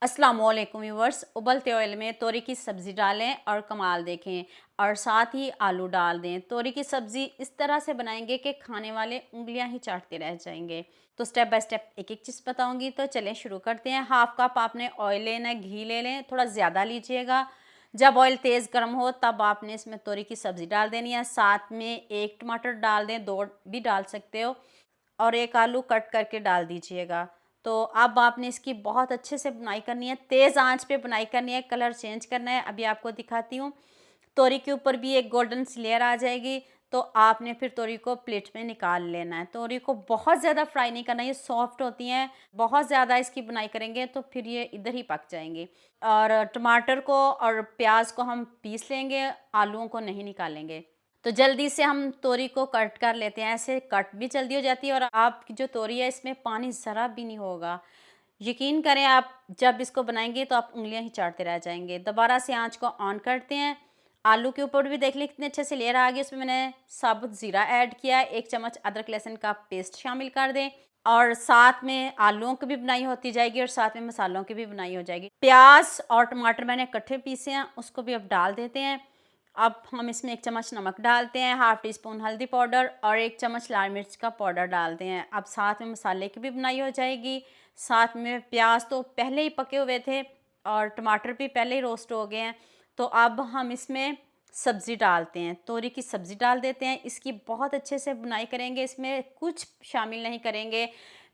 अस्सलाम वालेकुम व्यूवर्स। उबलते ऑयल में तोरी की सब्ज़ी डालें और कमाल देखें, और साथ ही आलू डाल दें। तोरी की सब्ज़ी इस तरह से बनाएंगे कि खाने वाले उंगलियां ही चाटते रह जाएंगे। तो स्टेप बाय स्टेप एक एक चीज़ बताऊंगी, तो चलें शुरू करते हैं। हाफ कप आपने ऑयल लेना है, घी ले लें, थोड़ा ज़्यादा लीजिएगा। जब ऑयल तेज़ गर्म हो तब आपने इसमें तोरी की सब्ज़ी डाल देनी है। साथ में एक टमाटर डाल दें, दो भी डाल सकते हो, और एक आलू कट करके डाल दीजिएगा। तो अब आपने इसकी बहुत अच्छे से बुनाई करनी है, तेज़ आंच पे बुनाई करनी है, कलर चेंज करना है। अभी आपको दिखाती हूँ। तोरी के ऊपर भी एक गोल्डन सी लेयर आ जाएगी, तो आपने फिर तोरी को प्लेट में निकाल लेना है। तोरी को बहुत ज़्यादा फ्राई नहीं करना, ये सॉफ्ट होती हैं। बहुत ज़्यादा इसकी बुनाई करेंगे तो फिर ये इधर ही पक जाएंगी। और टमाटर को और प्याज को हम पीस लेंगे, आलूओं को नहीं निकालेंगे। तो जल्दी से हम तोरी को कट कर लेते हैं। ऐसे कट भी जल्दी हो जाती है, और आपकी जो तोरी है इसमें पानी ज़रा भी नहीं होगा। यकीन करें, आप जब इसको बनाएंगे तो आप उंगलियां ही चाटते रह जाएंगे। दोबारा से आंच को ऑन करते हैं। आलू के ऊपर भी देख लें कितने अच्छे से लेयर आ गई। उसमें मैंने साबुत ज़ीरा ऐड किया है, 1 चम्मच अदरक लहसुन का पेस्ट शामिल कर दें, और साथ में आलूओं की भी बुनाई होती जाएगी और साथ में मसालों की भी बुनाई हो जाएगी। प्याज और टमाटर मैंने इकट्ठे पीसे हैं, उसको भी अब डाल देते हैं। अब हम इसमें 1 चम्मच नमक डालते हैं, हाफ़ टी स्पून हल्दी पाउडर और 1 चम्मच लाल मिर्च का पाउडर डालते हैं। अब साथ में मसाले की भी बुनाई हो जाएगी। साथ में प्याज तो पहले ही पके हुए थे और टमाटर भी पहले ही रोस्ट हो गए हैं। तो अब हम इसमें सब्ज़ी डालते हैं, तोरी की सब्ज़ी डाल देते हैं। इसकी बहुत अच्छे से बुनाई करेंगे, इसमें कुछ शामिल नहीं करेंगे,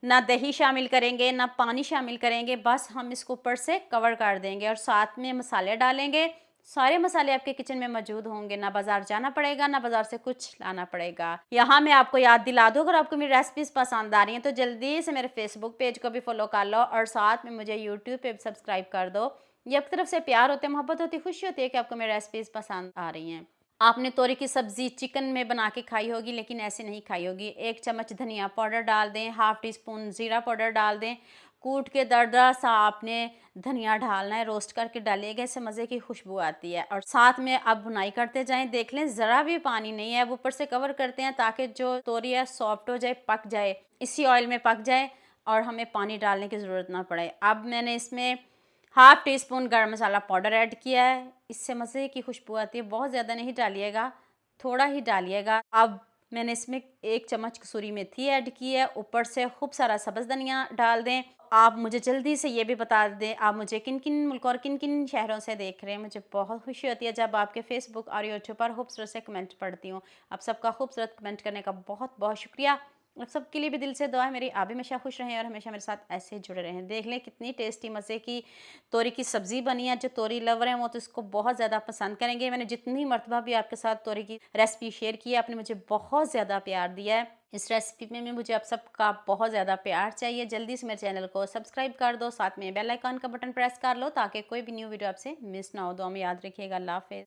ना दही शामिल करेंगे, ना पानी शामिल करेंगे। बस हम इसको ऊपर से कवर कर देंगे और साथ में मसाले डालेंगे। सारे मसाले आपके किचन में मौजूद होंगे, ना बाजार जाना पड़ेगा, ना बाजार से कुछ लाना पड़ेगा। यहाँ मैं आपको याद दिला दूँ, अगर आपको मेरी रेसिपीज़ पसंद आ रही हैं तो जल्दी से मेरे फेसबुक पेज को भी फॉलो कर लो, और साथ में मुझे यूट्यूब पे भी सब्सक्राइब कर दो। ये आपकी तरफ से प्यार होते हैं, मोहब्बत होती है, खुशी होती है कि आपको मेरी रेसिपीज़ पसंद आ रही हैं। आपने तोरी की सब्ज़ी चिकन में बना के खाई होगी, लेकिन ऐसे नहीं खाई होगी। 1 चम्मच धनिया पाउडर डाल दें, हाफ़ टी स्पून ज़ीरा पाउडर डाल दें। कूट के दरदरा सा आपने धनिया डालना है, रोस्ट करके डालिएगा, इससे मज़े की खुशबू आती है। और साथ में अब बुनाई करते जाएं, देख लें ज़रा भी पानी नहीं है। अब ऊपर से कवर करते हैं ताकि जो तोरी है सॉफ्ट हो जाए, पक जाए, इसी ऑयल में पक जाए और हमें पानी डालने की ज़रूरत ना पड़े। अब मैंने इसमें हाफ़ टी स्पून गरम मसाला पाउडर ऐड किया है, इससे मज़े की खुशबू आती है। बहुत ज़्यादा नहीं डालिएगा, थोड़ा ही डालिएगा। अब मैंने इसमें 1 चम्मच कसूरी मेथी ऐड की है, ऊपर से खूब सारा सब्ज़ धनिया डाल दें। आप मुझे जल्दी से ये भी बता दें, आप मुझे किन-किन मुल्कों और किन-किन शहरों से देख रहे हैं। मुझे बहुत खुशी होती है जब आपके फ़ेसबुक और यूट्यूब पर खूबसूरत से कमेंट पढ़ती हूँ। आप सबका खूबसूरत कमेंट करने का बहुत-बहुत शुक्रिया। आप सबके लिए भी दिल से दुआ है मेरी, आप भी हमेशा खुश रहें और हमेशा मेरे साथ ऐसे ही जुड़े रहें। देख लें कितनी टेस्टी मज़े की तोरी की सब्ज़ी बनी है। जो तोरी लवर हैं वो तो इसको बहुत ज़्यादा पसंद करेंगे। मैंने जितनी मर्तबा भी आपके साथ तोरी की रेसिपी शेयर की है, आपने मुझे बहुत ज़्यादा प्यार दिया है। इस रेसिपी में मुझे आप सबका बहुत ज़्यादा प्यार चाहिए। जल्दी से मेरे चैनल को सब्सक्राइब कर दो, साथ में बेल आइकन का बटन प्रेस कर लो ताकि कोई भी न्यू वीडियो आपसे मिस ना हो। दुआ में याद रखिएगा। अल्लाह हाफ़िज़।